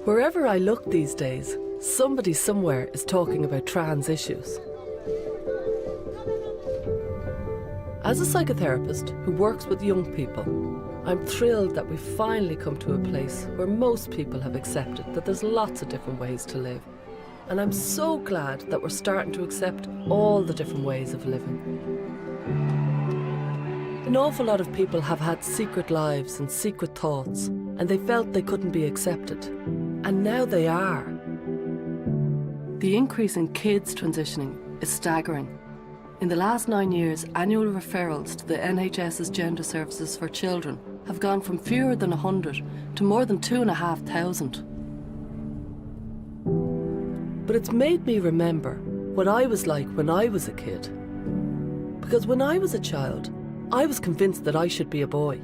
Wherever I look these days, somebody somewhere is talking about trans issues. As a psychotherapist who works with young people, I'm thrilled that we've finally come to a place where most people have accepted that there's lots of different ways to live. And I'm so glad that we're starting to accept all the different ways of living. An awful lot of people have had secret lives and secret thoughts, and they felt they couldn't be accepted. And now they are. The increase in kids transitioning is staggering. In the last 9 years, annual referrals to the NHS's Gender Services for Children have gone from fewer than 100 to more than 2,500. But it's made me remember what I was like when I was a kid. Because when I was a child, I was convinced that I should be a boy.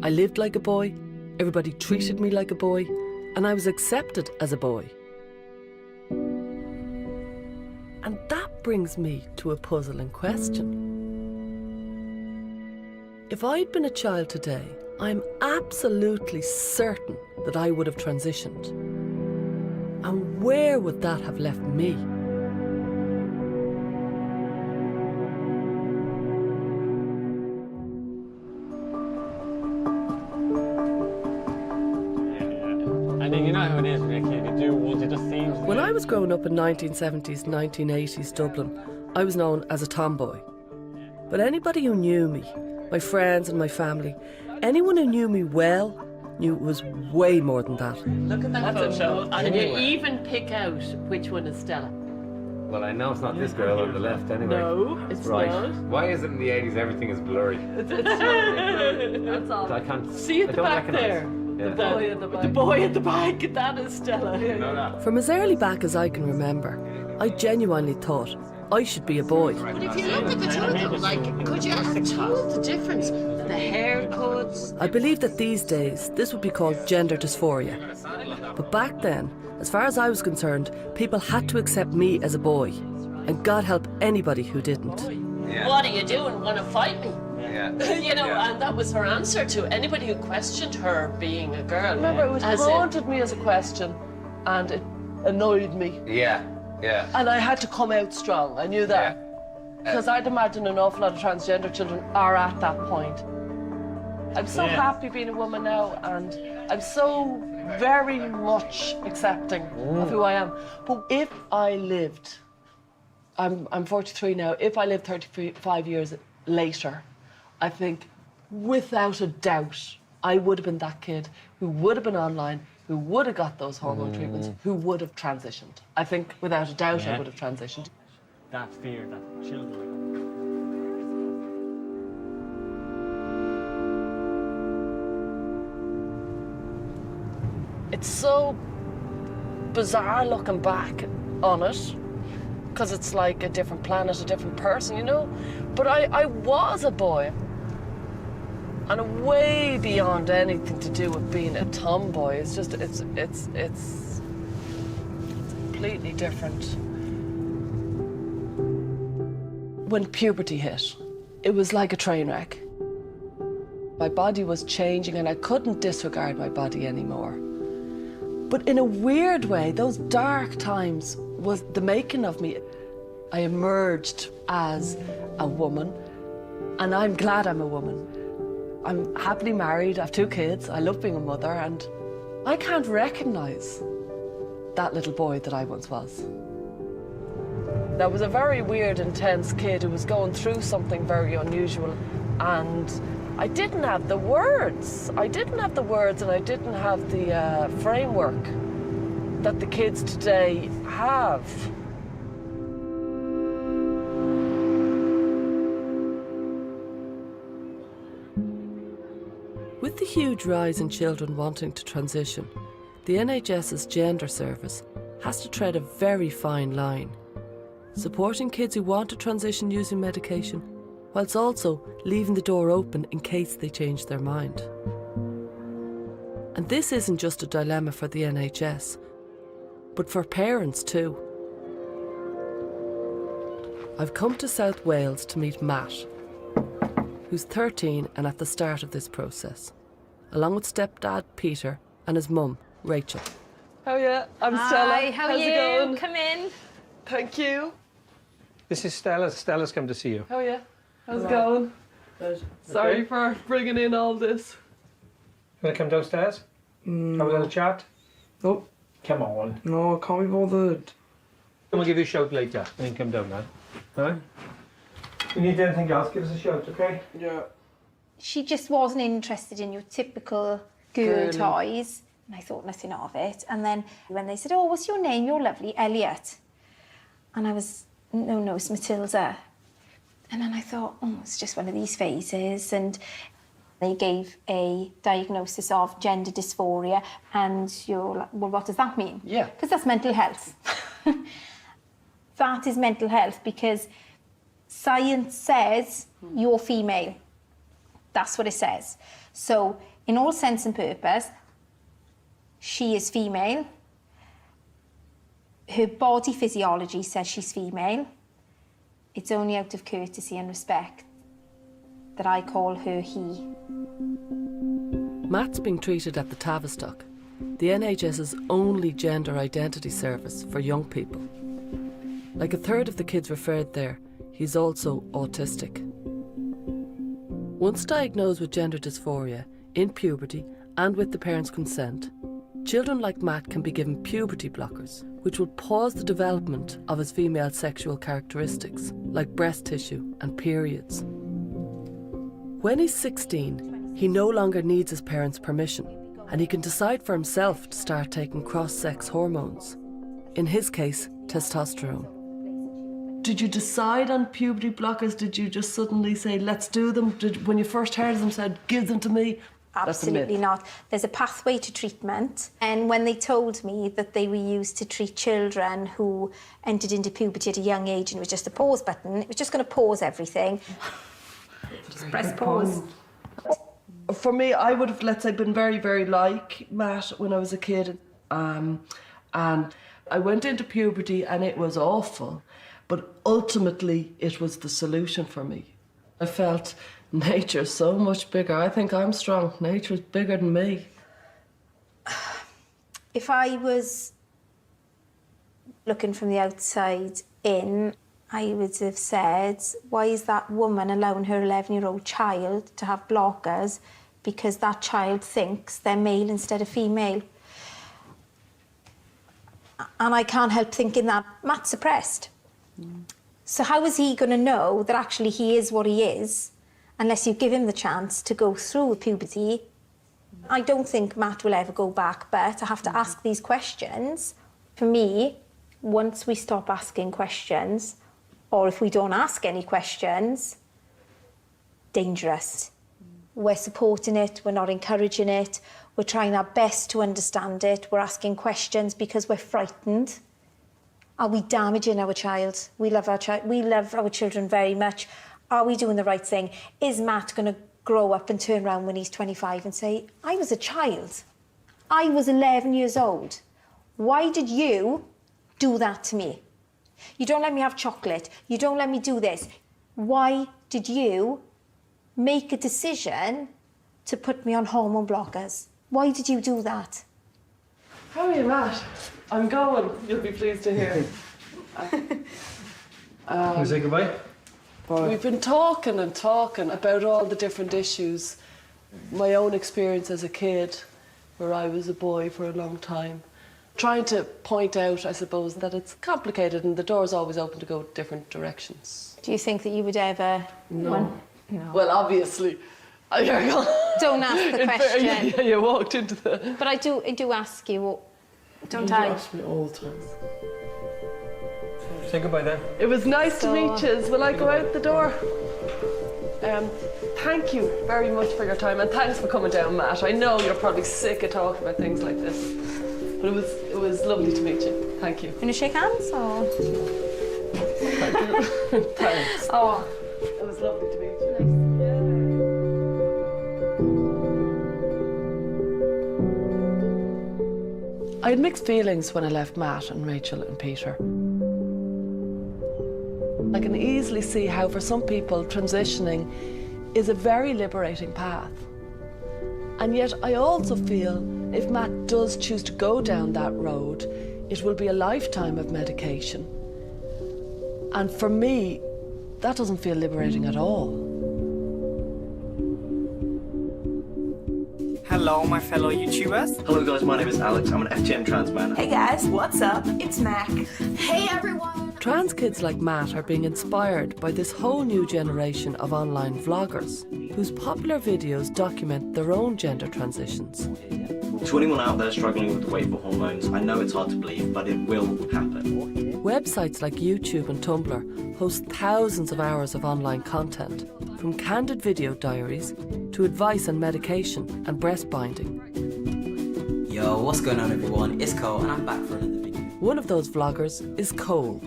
I lived like a boy, everybody treated me like a boy, and I was accepted as a boy. And that brings me to a puzzling question. If I'd been a child today, I'm absolutely certain that I would have transitioned. And where would that have left me? I think you know how it is when you're a kid. You do once it just seems. When I was growing up in 1970s, 1980s Dublin, I was known as a tomboy. But anybody who knew me, my friends and my family, anyone who knew me well, knew it was way more than that. Look at that photo, and you even pick out which one is Stella. Well, I know it's not this girl on the left anyway. No, it's right. not. Why is it in the 80s everything is blurry? That's all. I can't See at the back there? Yeah. The boy at the back. The boy at the back, that is Stella. You know that? From as early back as I can remember, I genuinely thought I should be a boy. But if you look at the two of them, like, could you have told the difference? The haircuts. I believe that these days this would be called gender dysphoria. But back then, as far as I was concerned, people had to accept me as a boy. And God help anybody who didn't. Yeah. What are you doing? Want to fight me? Yeah. You know, Yeah. and that was her answer to anybody who questioned her being a girl. Remember, it As haunted me as a question, and it annoyed me. Yeah. Yeah. And I had to come out strong. I knew that. Because I'd imagine an awful lot of transgender children are at that point. I'm so happy being a woman now, and I'm so very much accepting of who I am. But if I lived, I'm 43 now, if I lived 35 years later, I think without a doubt I would have been that kid who would have been online, who would have got those hormone treatments, who would have transitioned. I think without a doubt I would have transitioned. That fear that children. It's so bizarre looking back on it, because it's like a different planet, a different person, you know? But I was a boy. And way beyond anything to do with being a tomboy. It's just, it's completely different. When puberty hit, it was like a train wreck. My body was changing and I couldn't disregard my body anymore. But in a weird way, those dark times was the making of me. I emerged as a woman, and I'm glad I'm a woman. I'm happily married, I have 2 kids, I love being a mother, and I can't recognise that little boy that I once was. I was a very weird, intense kid who was going through something very unusual, and I didn't have the words. I didn't have the words, and I didn't have the framework that the kids today have. With the huge rise in children wanting to transition, the NHS's gender service has to tread a very fine line, supporting kids who want to transition using medication, whilst also leaving the door open in case they change their mind. And this isn't just a dilemma for the NHS, but for parents too. I've come to South Wales to meet Matt, who's 13 and at the start of this process, along with stepdad Peter and his mum, Rachel. How are you? I'm Stella. Hi, how are How's you? it going? Come in. Thank you. This is Stella. Stella's come to see you. How are you? How's it going? Sorry for bringing in all this. You want to come downstairs? Have a little chat? Nope. Come on. No, I can't be bothered. And we'll give you a shout later. Then come down now. Alright? If you need anything else, give us a shout, okay? Yeah. She just wasn't interested in your typical girl toys. And I thought nothing of it. And then when they said, oh, what's your name? You're lovely, Elliot. And I was, no, it's Matilda. And then I thought, oh, it's just one of these phases. And they gave a diagnosis of gender dysphoria. And you're like, well, what does that mean? Yeah. Because that's mental health. That is mental health because science says you're female. That's what it says. So, in all sense and purpose, she is female. Her body physiology says she's female. It's only out of courtesy and respect that I call her he. Matt's being treated at the Tavistock, the NHS's only gender identity service for young people. Like a third of the kids referred there, he's also autistic. Once diagnosed with gender dysphoria, in puberty and with the parents' consent, children like Matt can be given puberty blockers, which will pause the development of his female sexual characteristics, like breast tissue and periods. When he's 16, he no longer needs his parents' permission, and he can decide for himself to start taking cross-sex hormones. In his case, testosterone. Did you decide on puberty blockers? Did you just suddenly say, let's do them? When you first heard them, said, give them to me? Absolutely not. There's a pathway to treatment. And when they told me that they were used to treat children who entered into puberty at a young age and it was just a pause button, it was just going to pause everything. Just press pause. For me, I would have, let's say, been very, very like Matt when I was a kid. And I went into puberty and it was awful. But ultimately, it was the solution for me. I felt nature's so much bigger. I think I'm strong. Nature's bigger than me. If I was looking from the outside in, I would have said, why is that woman allowing her 11-year-old child to have blockers because that child thinks they're male instead of female? And I can't help thinking that Matt's suppressed. So how is he going to know that actually he is what he is unless you give him the chance to go through puberty? I don't think Matt will ever go back, but I have to ask these questions. For me, once we stop asking questions, or if we don't ask any questions, dangerous. We're supporting it, we're not encouraging it, we're trying our best to understand it, we're asking questions because we're frightened. Are we damaging our child? We love our children very much. Are we doing the right thing? Is Matt going to grow up and turn around when he's 25 and say, I was a child. I was 11 years old. Why did you do that to me? You don't let me have chocolate. You don't let me do this. Why did you make a decision to put me on hormone blockers? Why did you do that? How are you, Matt? I'm going. You'll be pleased to hear. Can we say goodbye? We've been talking and talking about all the different issues. My own experience as a kid, where I was a boy for a long time. Trying to point out, I suppose, that it's complicated and the door's always open to go different directions. Do you think that you would ever... No. Well, obviously. Don't ask the question. Yeah, you walked into the... But I do ask you, don't You I? ask me all the time. Say goodbye then. It was nice to meet you. Will I go out the door? Thank you very much for your time and thanks for coming down, Matt. I know you're probably sick of talking about things like this, but it was lovely to meet you. Thank you. Can you shake hands or? Thank you. Thanks. Oh, it was lovely to meet you. I had mixed feelings when I left Matt and Rachel and Peter. I can easily see how for some people transitioning is a very liberating path. And yet I also feel if Matt does choose to go down that road, it will be a lifetime of medication. And for me, that doesn't feel liberating at all. Hello, my fellow YouTubers. Hello guys, my name is Alex. I'm an FGM trans man. Hey guys, what's up? It's Mac. Hey everyone! Trans kids like Matt are being inspired by this whole new generation of online vloggers whose popular videos document their own gender transitions. To anyone out there struggling with the wave of hormones, I know it's hard to believe, but it will happen. Websites like YouTube and Tumblr host thousands of hours of online content, from candid video diaries to advice on medication and breast binding. Yo, what's going on everyone? It's Cole and I'm back for another video. One of those vloggers is Cole.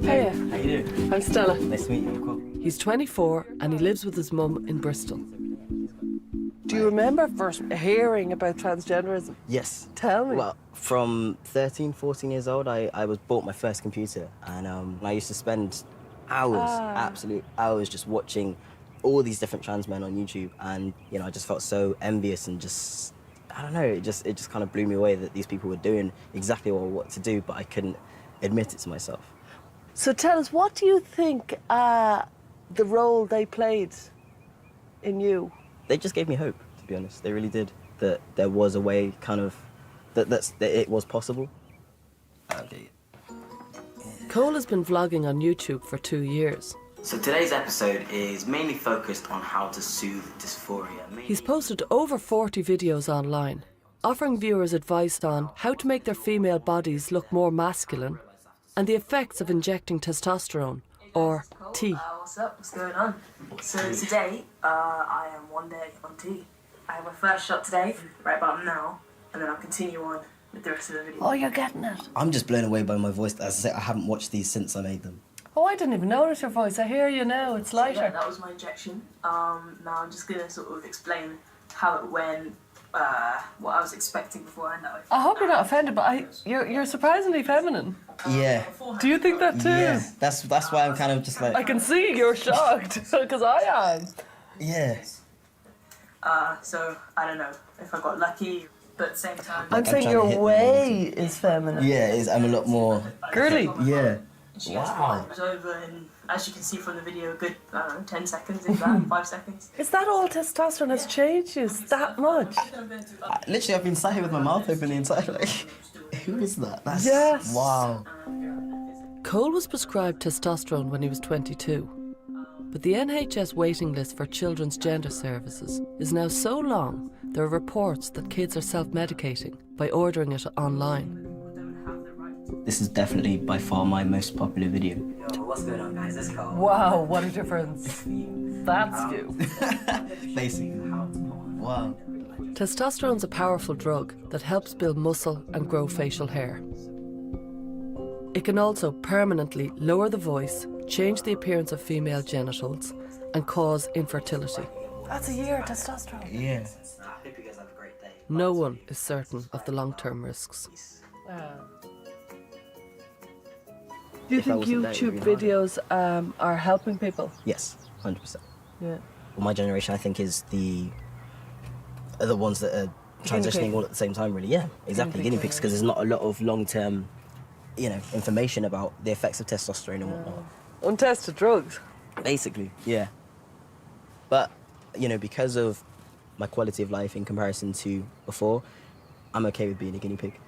Hiya. How you doing? I'm Stella. Nice to meet you, Cole. He's 24 and he lives with his mum in Bristol. Do you remember first hearing about transgenderism? Yes. Tell me. Well, from 13, 14 years old, I was bought my first computer, and I used to spend hours, absolute hours, just watching all these different trans men on YouTube, and you know, I just felt so envious and just, I don't know, it just kind of blew me away that these people were doing exactly what to do, but I couldn't admit it to myself. So tell us, what do you think the role they played in you? They just gave me hope, to be honest. They really did. That there was a way, kind of, that it was possible. Okay. Cole has been vlogging on YouTube for 2 years. So today's episode is mainly focused on how to soothe dysphoria. He's posted over 40 videos online, offering viewers advice on how to make their female bodies look more masculine and the effects of injecting testosterone, or T. What's up? What's going on? So today, I am 1 day on T. I have my first shot today, right about now, and then I'll continue on with the rest of the video. Oh, you're getting it. I'm just blown away by my voice. As I say, I haven't watched these since I made them. Oh, I didn't even notice your voice. I hear you now. It's lighter. Yeah, that was my injection. Now I'm just gonna sort of explain how it went, what I was expecting beforehand. I hope you're not offended, but you're surprisingly feminine. Yeah. Do you think that too? Yeah. That's why I'm kind of just like. I can see you're shocked, because I am. Yeah. So I don't know if I got lucky, but at the same time, I'm saying your way is feminine. Yeah, I'm a lot more girly. Yeah. Wow. It was over in, as you can see from the video, a good, I don't know, 10 seconds, if that, 5 seconds. Is that all testosterone has changed you that much? Literally, I've been sat here with my mouth open the entire, like, who is that? That's, yes. Wow. Cole was prescribed testosterone when he was 22, but the NHS waiting list for children's gender services is now so long there are reports that kids are self-medicating by ordering it online. This is definitely by far my most popular video. Yo, what's going on guys? It's Cole. Wow, what a difference. That's you. Basically. Wow. Testosterone's a powerful drug that helps build muscle and grow facial hair. It can also permanently lower the voice, change the appearance of female genitals, and cause infertility. That's a year of testosterone. Yeah. I hope you guys have a great day. No one is certain of the long-term risks. Do you If I think wasn't there, YouTube it'd be harder. videos are helping people? Yes, 100%. Yeah. Well, my generation, I think, are the ones that are transitioning all at the same time, really. Yeah, exactly. Guinea pigs, because there's not a lot of long-term, you know, information about the effects of testosterone and whatnot. Untested drugs. Basically, yeah. But, you know, because of my quality of life in comparison to before, I'm okay with being a guinea pig.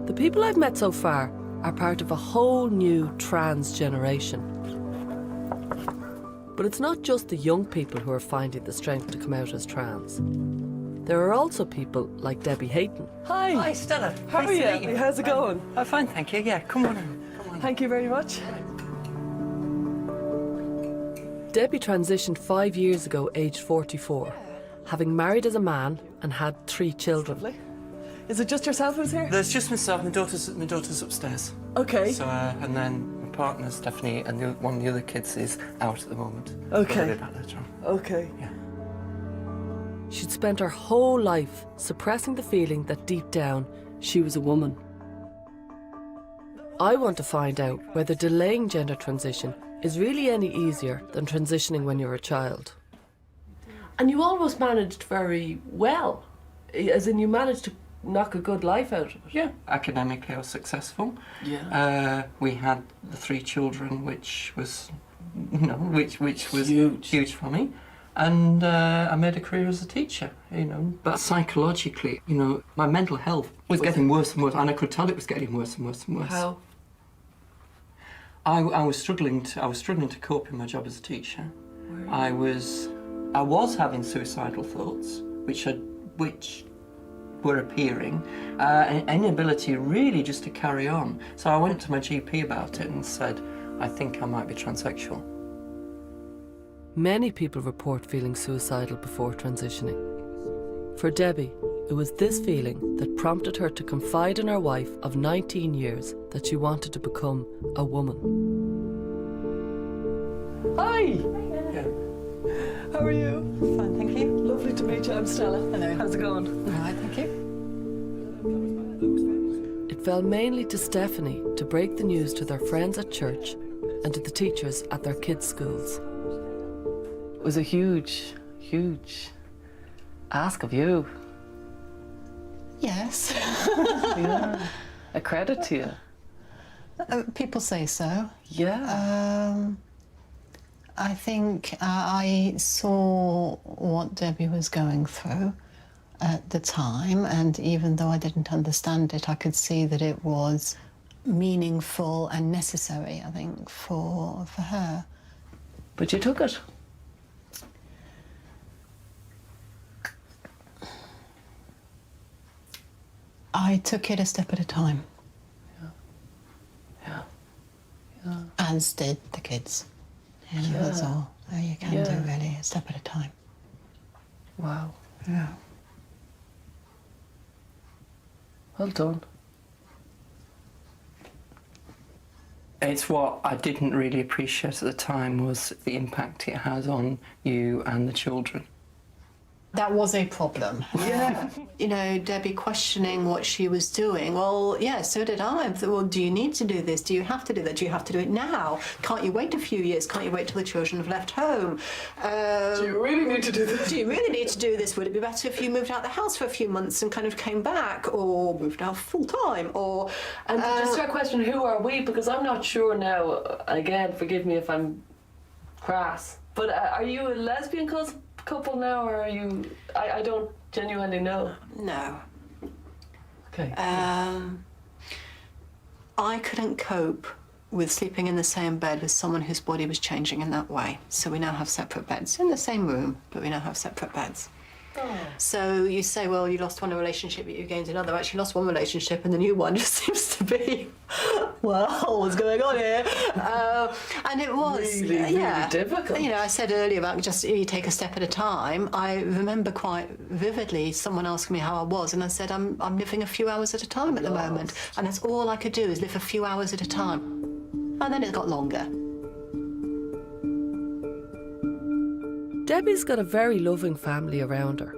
The people I've met so far are part of a whole new trans generation. But it's not just the young people who are finding the strength to come out as trans. There are also people like Debbie Hayton. Hi. Hi, Stella. How are you? How's it going? I'm fine, thank you. Yeah, come on in. Come on. Thank you very much. Debbie transitioned 5 years ago, aged 44, having married as a man and had 3 children. Lovely. Is it just yourself who's here? There's just myself. My daughter's upstairs. Okay. So and then my partner, Stephanie, and one of the other kids is out at the moment. Okay. So we'll be back later on. Okay. Yeah. She'd spent her whole life suppressing the feeling that deep down she was a woman. I want to find out whether delaying gender transition is really any easier than transitioning when you're a child. And you almost managed very well, as in you managed to knock a good life out of it. Yeah, academically I was successful. Yeah. We had the 3 children, which was, which was huge for me. And I made a career as a teacher, But psychologically, my mental health was getting worse and worse, and I could tell it was getting worse and worse and worse. How? I was struggling to cope in my job as a teacher. I was having suicidal thoughts, which were appearing, an inability really just to carry on. So I went to my GP about it and said, I think I might be transsexual. Many people report feeling suicidal before transitioning. For Debbie, it was this feeling that prompted her to confide in her wife of 19 years that she wanted to become a woman. Hi! Yeah. How are you? Fine, thank you. Lovely to meet you. I'm Stella. Hello. How's it going? All right, thank you. It fell mainly to Stephanie to break the news to their friends at church and to the teachers at their kids' schools. It was a huge ask of you. Yes. Yeah. A credit to you. People say so. Yeah. I think I saw what Debbie was going through at the time, and even though I didn't understand it, I could see that it was meaningful and necessary, I think, for her. But you took it. I took it a step at a time. Yeah. Yeah. As did the kids. That's all you can do, really, a step at a time. Wow. Yeah. Well done. It's what I didn't really appreciate at the time was the impact it has on you and the children. That was a problem. Yeah. Debbie questioning what she was doing. Well, yeah, so did I. I thought, well, do you need to do this? Do you have to do that? Do you have to do it now? Can't you wait a few years? Can't you wait till the children have left home? Do you really need to do this? Do you really need to do this? Would it be better if you moved out the house for a few months and kind of came back, or moved out full time, or? And just a question: who are we? Because I'm not sure now. Again, forgive me if I'm crass, but are you a lesbian couple now, or are you? I don't genuinely know. No. Okay. I couldn't cope with sleeping in the same bed with someone whose body was changing in that way. So we now have separate beds in the same room, but we now have separate beds. Oh. So you say, well, you lost one relationship, but you gained another. Actually, lost one relationship, and the new one just seems to be, well, what's going on here? And it was, really difficult. I said earlier about just you take a step at a time. I remember quite vividly someone asking me how I was, and I said, I'm living a few hours at a time at the moment, and that's all I could do is live a few hours at a time. And then it got longer. Debbie's got a very loving family around her.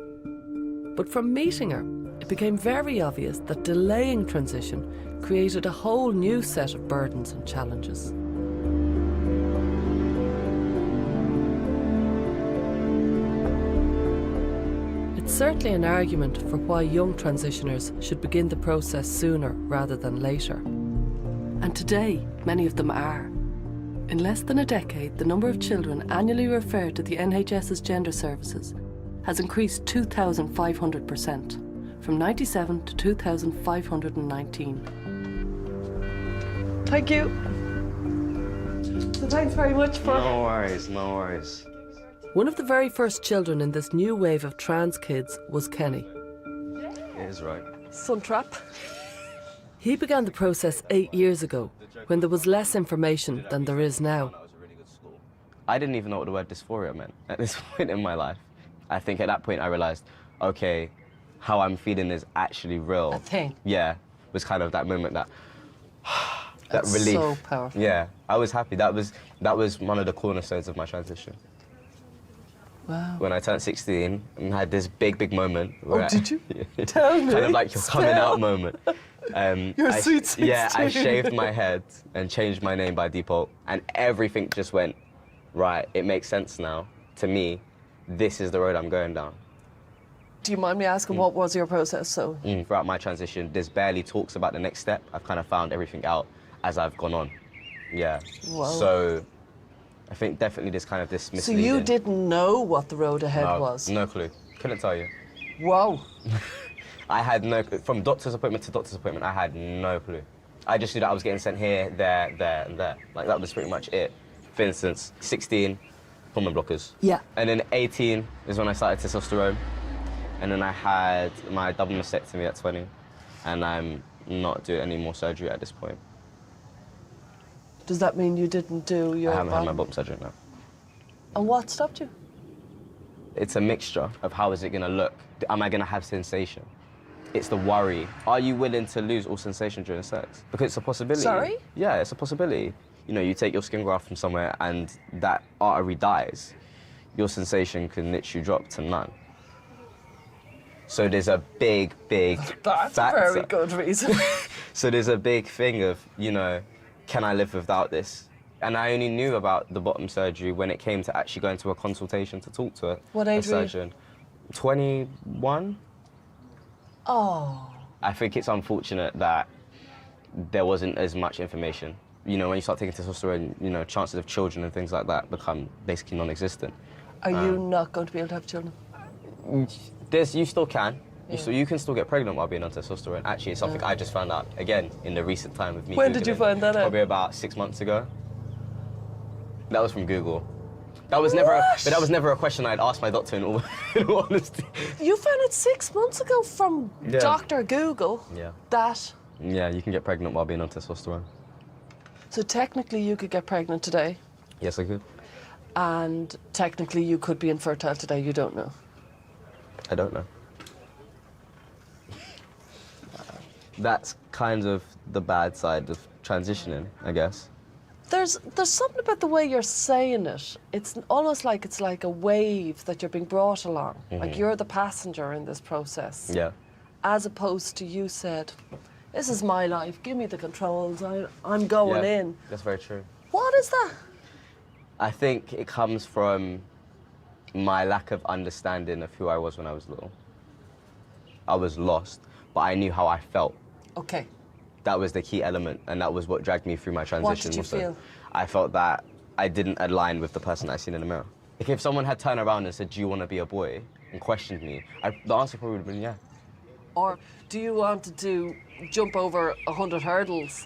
But from meeting her, it became very obvious that delaying transition created a whole new set of burdens and challenges. It's certainly an argument for why young transitioners should begin the process sooner rather than later. And today, many of them are. In less than a decade, the number of children annually referred to the NHS's gender services has increased 2,500%, from 97 to 2,519. Thank you. So thanks very much for... No worries, no worries. One of the very first children in this new wave of trans kids was Kenny. It is right. Suntrap. He began the process 8 years ago, when there was less information than there is now. I didn't even know what the word dysphoria meant at this point in my life. I think at that point I realised, okay, how I'm feeling is actually real. A thing. Yeah, it was kind of that moment that... that That's relief. so powerful. Yeah, I was happy. That was one of the cornerstones of my transition. Wow. When I turned 16 and had this big moment. Where did you? Tell me. Kind of like your coming out moment. Your sweet 16. Yeah, I shaved my head and changed my name by default, and everything just went, right, it makes sense now. To me, this is the road I'm going down. Do you mind me asking, what was your process? So Throughout my transition, there's barely talks about the next step. I've kind of found everything out as I've gone on. Yeah. Whoa. So I think definitely there's kind of this So misleading. you didn't know what the road ahead was? No clue. Couldn't tell you. Whoa. I had no clue. From doctor's appointment to doctor's appointment, I had no clue. I just knew that I was getting sent here, there, and there. Like, that was pretty much it. For instance, 16, hormone blockers. Yeah. And then 18 is when I started testosterone. And then I had my double mastectomy at 20. And I'm not doing any more surgery at this point. Does that mean you didn't do your I haven't had my bottom? bottom surgery now. And what stopped you? It's a mixture of how is it going to look. Am I going to have sensation? It's the worry. Are you willing to lose all sensation during sex? Because it's a possibility. Sorry? Yeah, it's a possibility. You know, you take your skin graft from somewhere and that artery dies, your sensation can literally drop to none. So there's a big That's factor. a very good reason. So there's a big thing of, you know, can I live without this? And I only knew about the bottom surgery when it came to actually going to a consultation to talk to What a age were you? surgeon. 21. Oh. I think it's unfortunate that there wasn't as much information. You know, when you start taking testosterone, you know, chances of children and things like that become basically non-existent. Are you not going to be able to have children? You still can. You can still get pregnant while being on testosterone. Actually, it's something I just found out, again, in the recent time of me When did you Googling. find that out? Probably about 6 months ago. That was from Google. That was never a question I'd asked my doctor in all honesty. You found it 6 months ago from Yeah. Dr. Google Yeah. that. Yeah, you can get pregnant while being on testosterone. So technically you could get pregnant today, Yes, I could. and technically you could be infertile today, you don't know. I don't know. That's kind of the bad side of transitioning, I guess. There's something about the way you're saying it. It's almost like it's like a wave that you're being brought along. Like you're the passenger in this process. Yeah. As opposed to you said, this is my life, give me the controls, I'm going Yeah, in. that's very true. What is that? I think it comes from my lack of understanding of who I was when I was little. I was lost, but I knew how I felt. Okay. That was the key element, and that was what dragged me through my transition. What did you also. feel? I felt that I didn't align with the person I seen in the mirror. Like if someone had turned around and said, "Do you want to be a boy?" and questioned me, the answer probably would have been yeah. Or do you want to jump over 100 hurdles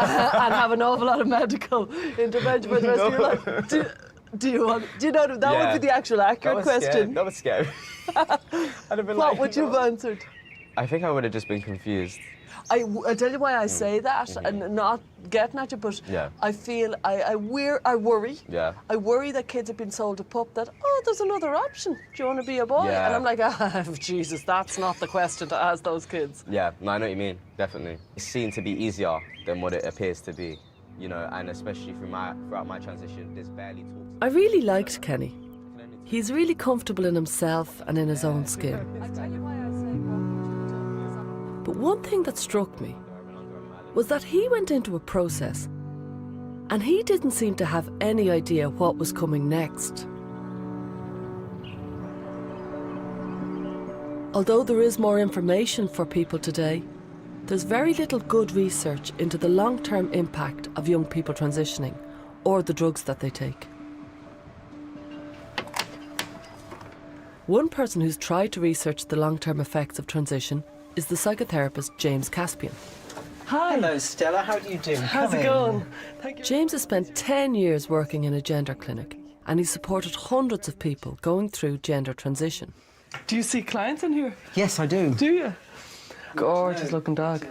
and have an awful lot of medical intervention for the rest of your life? Do you want? Do you know that Yeah. would be the actual accurate question? That was scary. I'd have been What like, would you have answered? I think I would have just been confused. I tell you why I say that, and not getting at you, but Yeah. I feel I worry. Yeah. I worry that kids have been sold a pup that, oh, there's another option. Do you want to be a boy? Yeah. And I'm like, Jesus, that's not the question to ask those kids. Yeah, no, I know what you mean, definitely. It's seen to be easier than what it appears to be, you know, and especially throughout my transition, there's barely talks. I really liked Kenny. He's really comfortable in himself and in his own skin. I tell you why I say But one thing that struck me was that he went into a process and he didn't seem to have any idea what was coming next. Although there is more information for people today, there's very little good research into the long-term impact of young people transitioning or the drugs that they take. One person who's tried to research the long-term effects of transition is the psychotherapist James Caspian. Hi. Hello, Stella. How do you do? How's Come it in. going? Thank you. James has spent 10 years working in a gender clinic and he's supported hundreds of people going through gender transition. Do you see clients in here? Yes, I do. Do you? Gorgeous looking dog.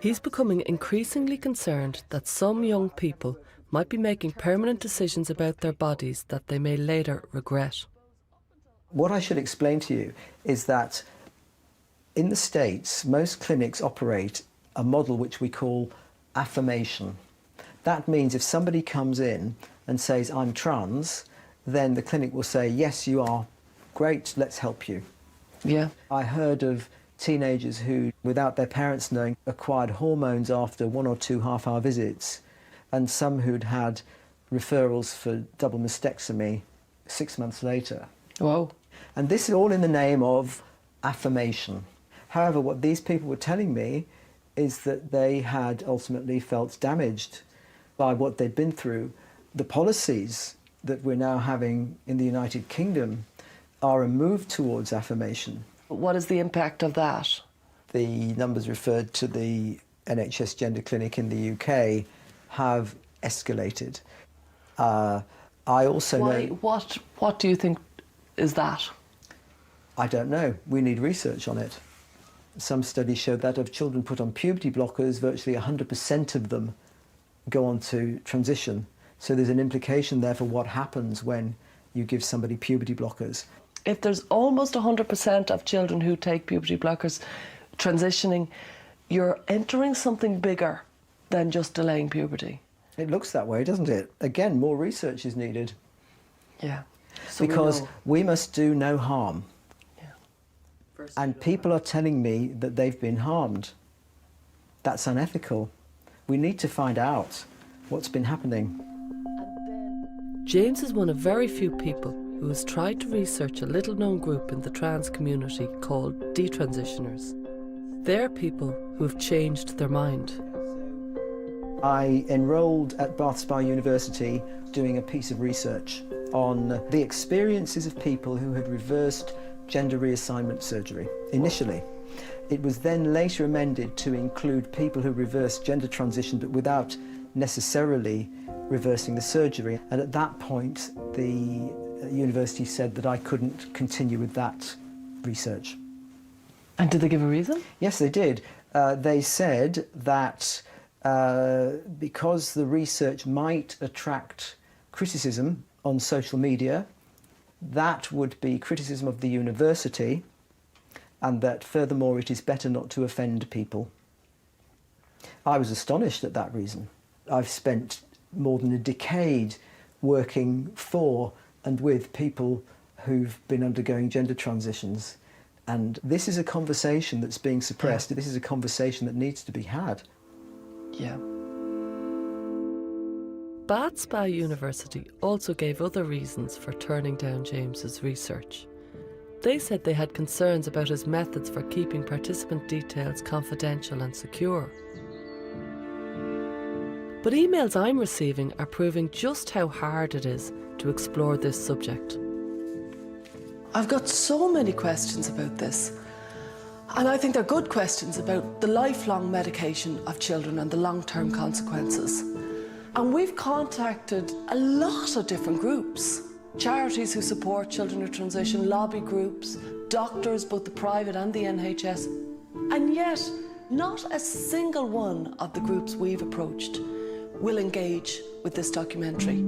He's becoming increasingly concerned that some young people might be making permanent decisions about their bodies that they may later regret. What I should explain to you is that in the States, most clinics operate a model which we call affirmation. That means if somebody comes in and says, I'm trans, then the clinic will say, yes, you are. Great, let's help you. Yeah. I heard of teenagers who, without their parents knowing, acquired hormones after 1 or 2 half-hour visits, and some who'd had referrals for double mastectomy 6 months later. Whoa. And this is all in the name of affirmation. However, what these people were telling me is that they had ultimately felt damaged by what they'd been through. The policies that we're now having in the United Kingdom are a move towards affirmation. What is the impact of that? The numbers referred to the NHS Gender Clinic in the UK have escalated. I also know... What do you think is that? I don't know. We need research on it. Some studies showed that of children put on puberty blockers, virtually 100% of them go on to transition. So there's an implication there for what happens when you give somebody puberty blockers. If there's almost 100% of children who take puberty blockers transitioning, you're entering something bigger than just delaying puberty. It looks that way, doesn't it? Again, more research is needed. Yeah. So because we must do no harm. Yeah. And people are telling me that they've been harmed. That's unethical. We need to find out what's been happening. James is one of very few people who has tried to research a little-known group in the trans community called Detransitioners. They're people who have changed their mind. I enrolled at Bath Spa University doing a piece of research on the experiences of people who had reversed gender reassignment surgery initially. It was then later amended to include people who reversed gender transition but without necessarily reversing the surgery. And at that point, the university said that I couldn't continue with that research. And did they give a reason? Yes, they did. They said that because the research might attract criticism on social media, that would be criticism of the university, and that furthermore it is better not to offend people. I was astonished at that reason. I've spent more than a decade working for and with people who've been undergoing gender transitions, and this is a conversation that's being suppressed. Yeah. This is a conversation that needs to be had. Yeah. Bath Spa University also gave other reasons for turning down James's research. They said they had concerns about his methods for keeping participant details confidential and secure. But emails I'm receiving are proving just how hard it is to explore this subject. I've got so many questions about this. And I think they're good questions about the lifelong medication of children and the long-term consequences. And we've contacted a lot of different groups. Charities who support children who transition, lobby groups, doctors, both the private and the NHS. And yet, not a single one of the groups we've approached will engage with this documentary.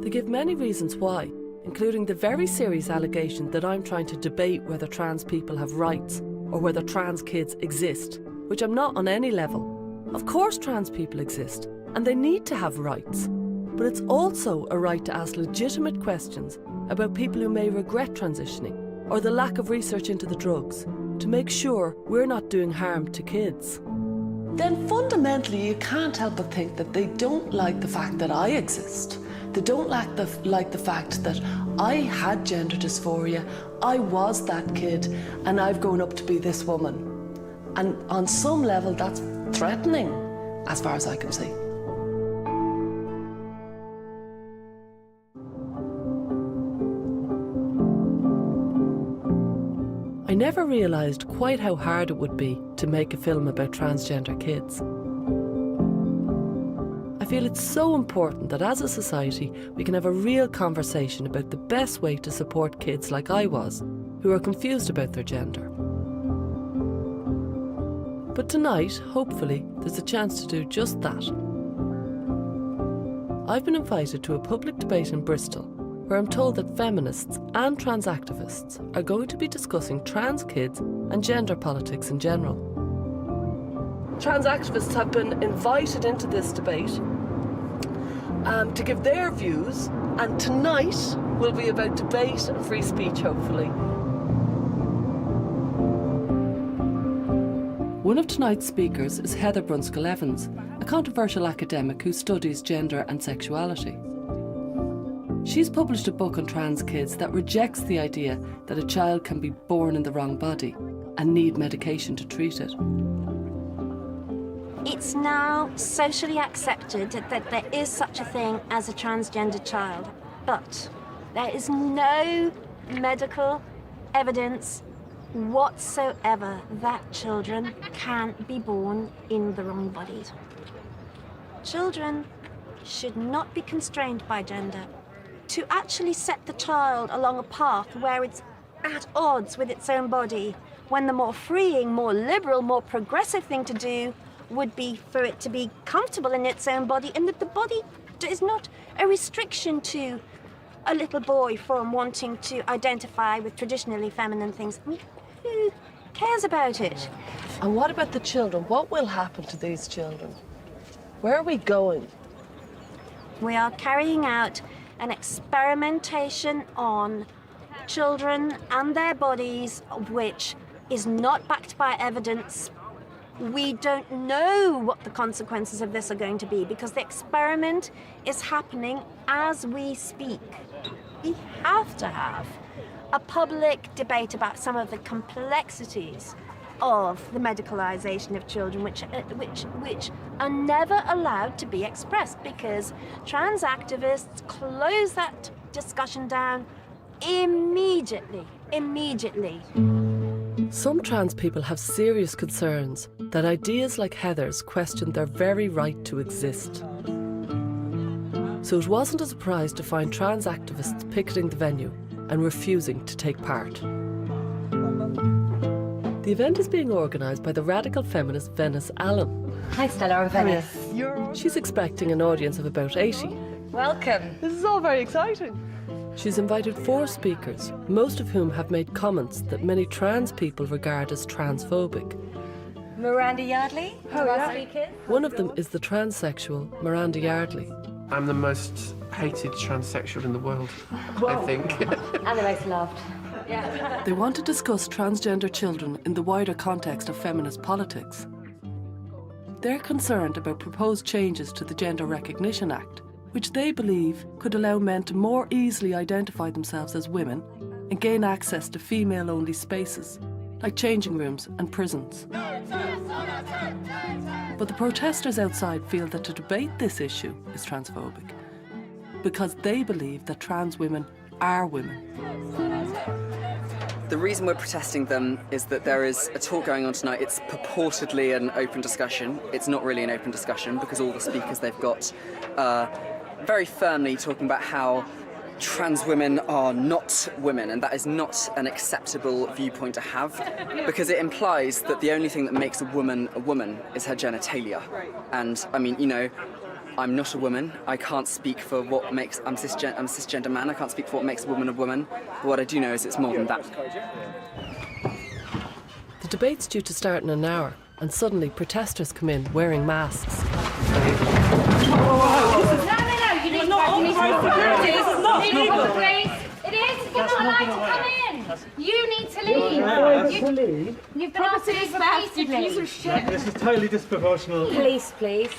They give many reasons why, including the very serious allegation that I'm trying to debate whether trans people have rights or whether trans kids exist, which I'm not on any level. Of course trans people exist, and they need to have rights. But it's also a right to ask legitimate questions about people who may regret transitioning, or the lack of research into the drugs, to make sure we're not doing harm to kids. Then fundamentally you can't help but think that they don't like the fact that I exist. They don't like the fact that I had gender dysphoria, I was that kid, and I've grown up to be this woman. And on some level that's threatening, as far as I can see. I never realised quite how hard it would be to make a film about transgender kids. I feel it's so important that as a society we can have a real conversation about the best way to support kids like I was, who are confused about their gender. But tonight, hopefully, there's a chance to do just that. I've been invited to a public debate in Bristol where I'm told that feminists and trans activists are going to be discussing trans kids and gender politics in general. Trans activists have been invited into this debate to give their views, and tonight will be about debate and free speech, hopefully. One of tonight's speakers is Heather Brunskill-Evans, a controversial academic who studies gender and sexuality. She's published a book on trans kids that rejects the idea that a child can be born in the wrong body and need medication to treat it. It's now socially accepted that there is such a thing as a transgender child, but there is no medical evidence whatsoever that children can be born in the wrong bodies. Children should not be constrained by gender. To actually set the child along a path where it's at odds with its own body, when the more freeing, more liberal, more progressive thing to do would be for it to be comfortable in its own body, and that the body is not a restriction to a little boy from wanting to identify with traditionally feminine things. I mean, who cares about it? And what about the children? What will happen to these children? Where are we going? We are carrying out an experimentation on children and their bodies, which is not backed by evidence. We don't know what the consequences of this are going to be because the experiment is happening as we speak. We have to have a public debate about some of the complexities of the medicalisation of children, which are never allowed to be expressed because trans activists close that discussion down immediately. Some trans people have serious concerns that ideas like Heather's question their very right to exist. So it wasn't a surprise to find trans activists picketing the venue and refusing to take part. The event is being organised by the radical feminist Venice Allen. Hi Stella, I'm Venice. She's expecting an audience of about 80. Welcome. This is all very exciting. She's invited 4 speakers, most of whom have made comments that many trans people regard as transphobic. Miranda Yardley, our speakers. One of them is the transsexual Miranda Yardley. I'm the most hated transsexual in the world, I think. And the most loved. They want to discuss transgender children in the wider context of feminist politics. They're concerned about proposed changes to the Gender Recognition Act, which they believe could allow men to more easily identify themselves as women and gain access to female-only spaces, like changing rooms and prisons. But the protesters outside feel that to debate this issue is transphobic, because they believe that trans women are women. The reason we're protesting them is that there is a talk going on tonight. It's purportedly an open discussion. It's not really an open discussion because all the speakers they've got very firmly talking about how trans women are not women, and that is not an acceptable viewpoint to have because it implies that the only thing that makes a woman is her genitalia. And I mean, you know, I'm not a woman. I can't speak for what makes... I'm a cisgender man. I can't speak for what makes a woman a woman. But what I do know is it's more than that. The debate's due to start in an hour, and suddenly protesters come in wearing masks. No, you need security. This is not legal. It is. You're not allowed to come in. You need to leave. You've been asked to leave repeatedly. This is totally disproportional. Police, please.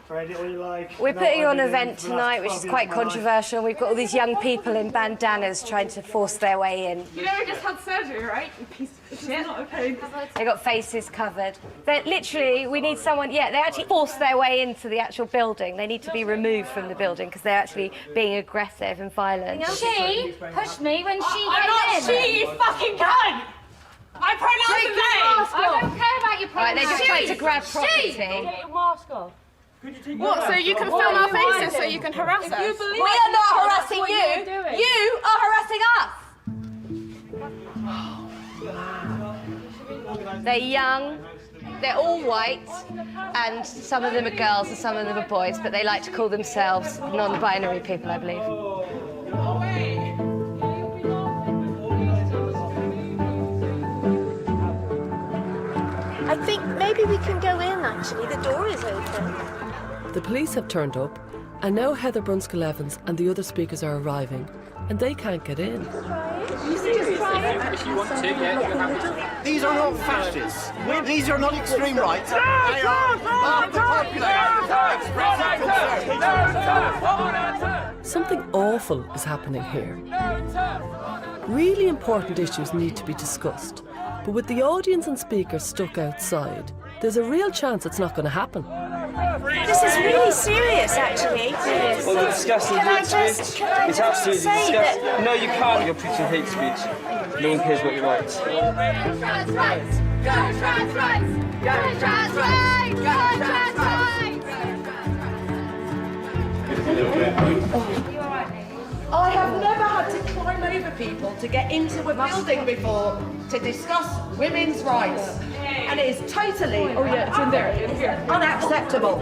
We're putting on an event tonight which is quite controversial. We've got all these young people in bandanas trying to force their way in. You know we just had surgery, right? You piece of shit. Not okay. They got faces covered. They literally, we need someone, they actually forced their way into the actual building. They need to be removed from the building because they're actually being aggressive and violent. She pushed me when she came in. I'm not she, you fucking cunt! My pronouns are they! I don't care about your pronouns. Right, they just tried to grab property. Get your mask off. What, so you can film our faces so you can harass us? We are not harassing you. You are harassing us. They're young, they're all white, and some of them are girls and some of them are boys, but they like to call themselves non-binary people, I believe. I think maybe we can go in, actually. actually. The door is open. The police have turned up, and now Heather Brunskill-Evans and the other speakers are arriving, and they can't get in. If you want to, yeah, you're happy to. These are not fascists. These are not extreme rights. They are half the population. Something awful is happening here. Really important issues need to be discussed, but with the audience and speakers stuck outside, there's a real chance it's not going to happen. This is really serious, actually. Well, the disgusting hate speech. It's absolutely disgusting. No, you can't. You're preaching hate speech. No one cares what you write. Go trans rights! Go trans rights! Go trans rights! Go trans rights! I have never had to climb over people to get into a building before to discuss women's rights. And it is totally unacceptable.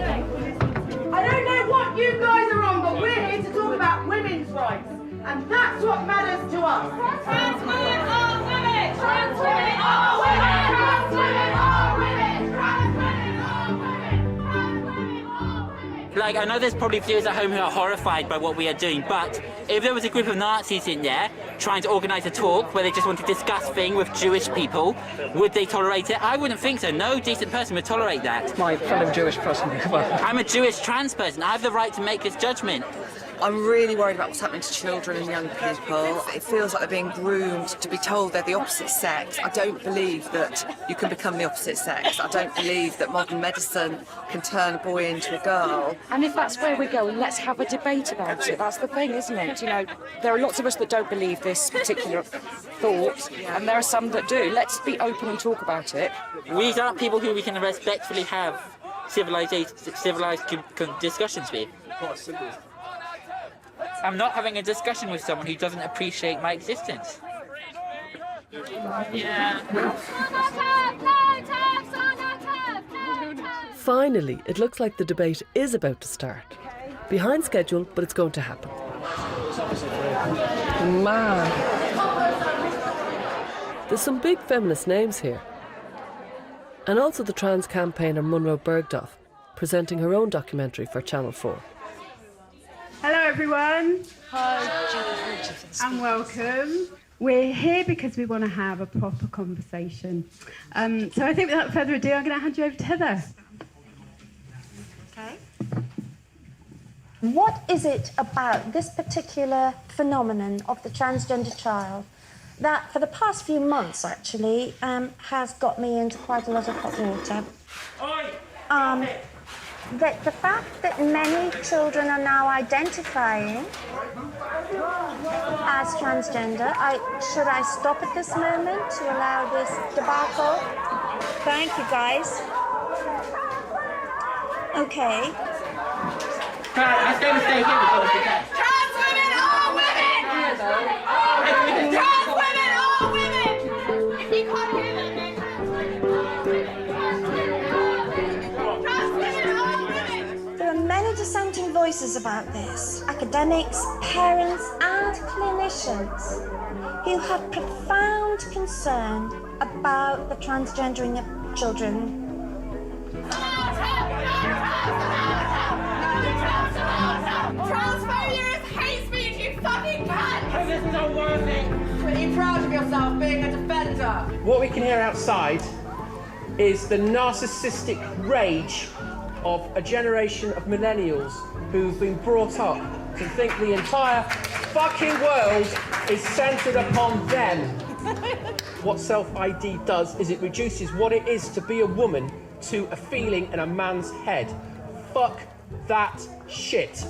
I don't know what you guys are on, but we're here to talk about women's rights. And that's what matters to us. Trans women are women! Trans women are women! Trans women are women! Trans women are women! Trans women are women! Like, I know there's probably viewers at home who are horrified by what we are doing, but if there was a group of Nazis in there trying to organise a talk where they just want to discuss things with Jewish people, would they tolerate it? I wouldn't think so. No decent person would tolerate that. My fellow Jewish person. I'm a Jewish trans person. I have the right to make this judgment. I'm really worried about what's happening to children and young people. It feels like they're being groomed to be told they're the opposite sex. I don't believe that you can become the opposite sex. I don't believe that modern medicine can turn a boy into a girl. And if that's where we're going, let's have a debate about it. That's the thing, isn't it? You know, there are lots of us that don't believe this particular thought, and there are some that do. Let's be open and talk about it. These aren't people who we can respectfully have civilised discussions with. I'm not having a discussion with someone who doesn't appreciate my existence. Finally, it looks like the debate is about to start. Behind schedule, but it's going to happen. Man. There's some big feminist names here. And also the trans campaigner Munro Bergdorf, presenting her own documentary for Channel 4. Hello everyone. Hi. And welcome. We're here because we want to have a proper conversation. So I think without further ado, I'm going to hand you over to Heather. Okay. What is it about this particular phenomenon of the transgender child that for the past few months actually has got me into quite a lot of hot water? That the fact that many children are now identifying as transgender, should I stop at this moment to allow this debacle? Thank you, guys. Okay. I'm going to stay here because of that. Trans women are women! Trans women are women! If you can't hear them, then trans women are women! Trans women are women! There are many dissenting voices about this, academics, parents and clinicians who have profound concern about the transgendering of children. Transphobia is hate speech, you fucking cunt! This is unworthy. Are you proud of yourself being a defender? What we can hear outside is the narcissistic rage of a generation of millennials who've been brought up to think the entire fucking world is centred upon them. What self-ID does is it reduces what it is to be a woman to a feeling in a man's head. Fuck that shit.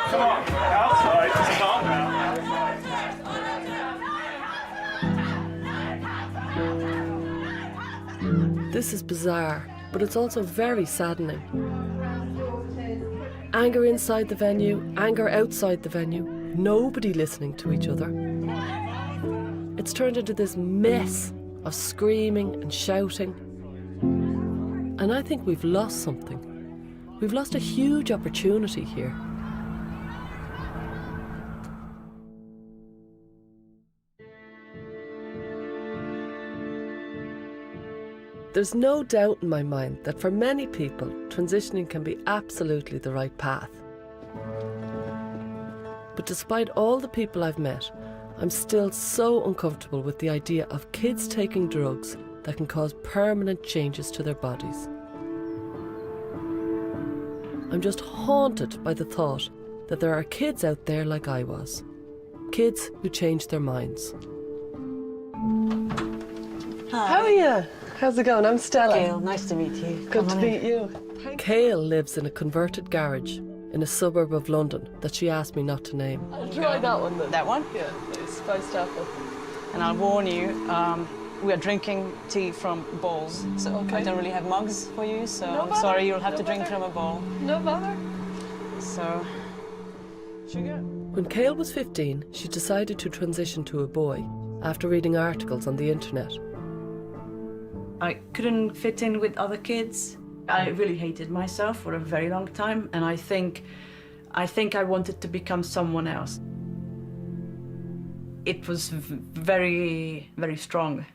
Come on, outside, just calm down. This is bizarre, but it's also very saddening. Anger inside the venue, anger outside the venue, nobody listening to each other. It's turned into this mess of screaming and shouting. And I think we've lost something. We've lost a huge opportunity here. There's no doubt in my mind that for many people, transitioning can be absolutely the right path. But despite all the people I've met, I'm still so uncomfortable with the idea of kids taking drugs that can cause permanent changes to their bodies. I'm just haunted by the thought that there are kids out there like I was. Kids who change their minds. Hi. How are you? How's it going? I'm Stella. Gail, nice to meet you. Good to meet you. Kale lives in a converted garage in a suburb of London that she asked me not to name. I'll try that one then. That one? Yeah, it's spiced apple. And I'll warn you, we are drinking tea from bowls, so I don't really have mugs for you, so No I'm bother. sorry, you'll have No to drink bother. from a bowl. No bother. So, sugar? When Kale was 15, she decided to transition to a boy after reading articles on the internet. I couldn't fit in with other kids. I really hated myself for a very long time, and I think I wanted to become someone else. It was very, very strong,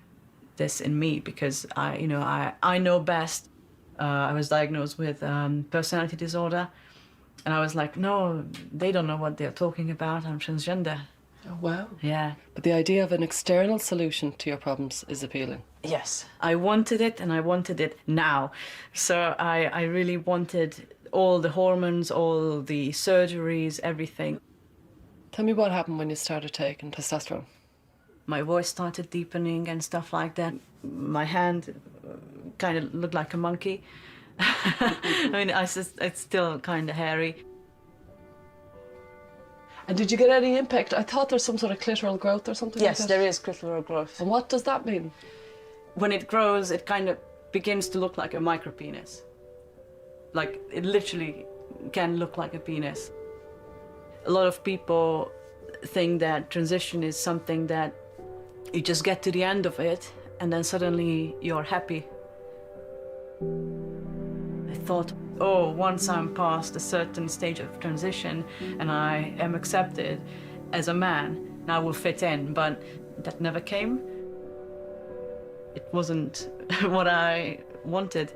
this in me, because I know best. I was diagnosed with personality disorder, and I was like, no, they don't know what they're talking about. I'm transgender. Oh, wow. Yeah. But the idea of an external solution to your problems is appealing. Yes, I wanted it, and I wanted it now. So I really wanted all the hormones, all the surgeries, everything. Tell me what happened when you started taking testosterone. My voice started deepening and stuff like that. My hand kind of looked like a monkey. I mean, it's still kind of hairy. And did you get any impact? I thought there's some sort of clitoral growth or something Yes, like that. there is clitoral growth. And what does that mean? When it grows, it kind of begins to look like a micropenis. Like, it literally can look like a penis. A lot of people think that transition is something that you just get to the end of it and then suddenly you're happy. I thought, oh, once I'm past a certain stage of transition and I am accepted as a man, now I will fit in, but that never came. It wasn't what I wanted.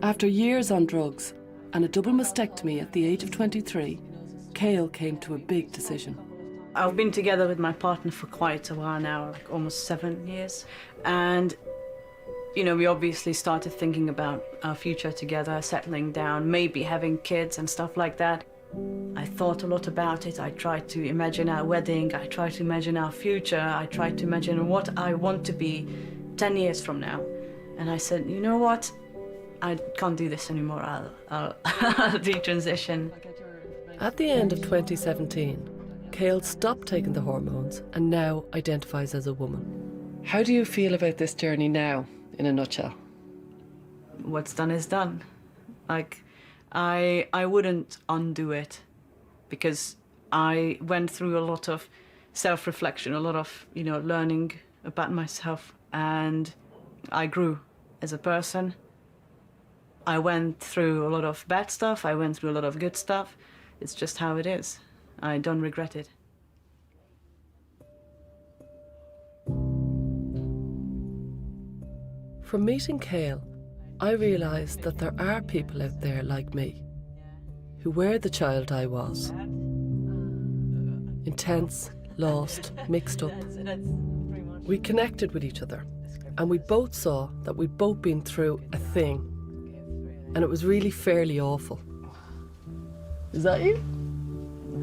After years on drugs and a double mastectomy at the age of 23, Kale came to a big decision. I've been together with my partner for quite a while now, like almost 7 years. And, we obviously started thinking about our future together, settling down, maybe having kids and stuff like that. I thought a lot about it. I tried to imagine our wedding. I tried to imagine our future. I tried to imagine what I want to be 10 years from now. And I said, you know what? I can't do this anymore. I'll detransition. At the end of 2017, Kale stopped taking the hormones and now identifies as a woman. How do you feel about this journey now, in a nutshell? What's done is done. Like, I wouldn't undo it because I went through a lot of self-reflection, a lot of, learning about myself, and I grew as a person. I went through a lot of bad stuff, I went through a lot of good stuff. It's just how it is. I don't regret it. From meeting Kale, I realised that there are people out there like me who were the child I was. Intense, lost, mixed up. We connected with each other and we both saw that we'd both been through a thing, and it was really fairly awful. Is that you?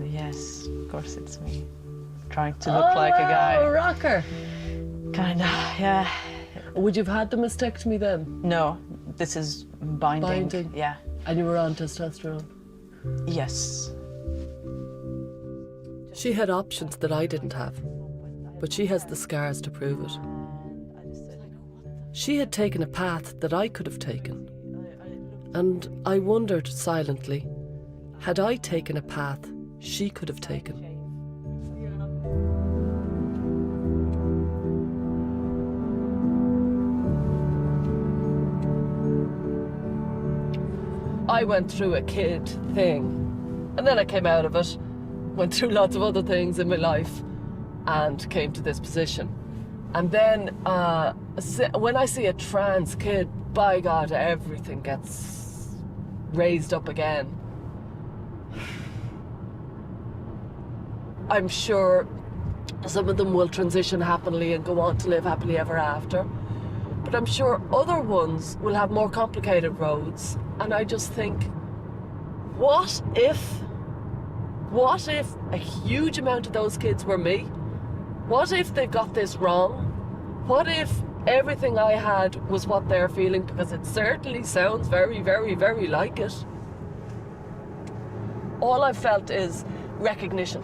Yes, of course it's me. Trying to look like a guy. Oh, rocker. Kinda, yeah. Would you have had the mastectomy then? No, this is binding. Binding? Yeah. And you were on testosterone? Yes. She had options that I didn't have, but she has the scars to prove it. She had taken a path that I could have taken, and I wondered silently, had I taken a path she could have taken? I went through a kid thing, and then I came out of it, went through lots of other things in my life, and came to this position. And then When I see a trans kid, by God, everything gets raised up again. I'm sure some of them will transition happily and go on to live happily ever after. But I'm sure other ones will have more complicated roads. And I just think, what if a huge amount of those kids were me? What if they've got this wrong? What if everything I had was what they're feeling? Because it certainly sounds very, very, very like it. All I've felt is recognition.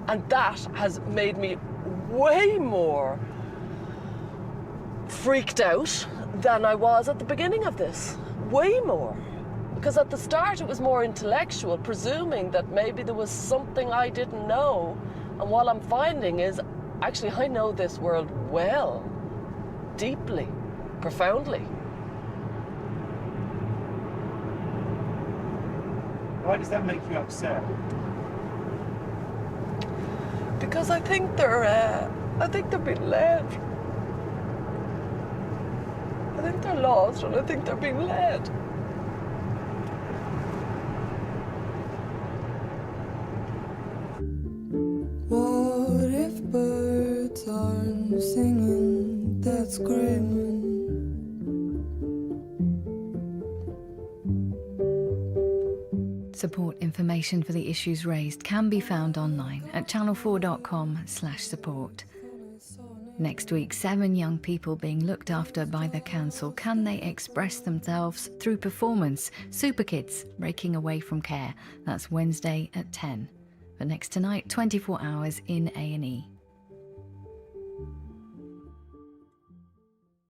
And that has made me way more freaked out than I was at the beginning of this. Way more. Because at the start it was more intellectual, presuming that maybe there was something I didn't know. And what I'm finding is, actually, I know this world well, deeply, profoundly. Why does that make you upset? Because I think they're being led. I think they're lost, and I think they're being led. What if birds aren't singing, that's screaming? Support information for the issues raised can be found online at channel4.com/support. Next week, 7 young people being looked after by the council. Can they express themselves through performance? Super Kids, breaking away from care. That's Wednesday at 10. But next tonight, 24 hours in A&E.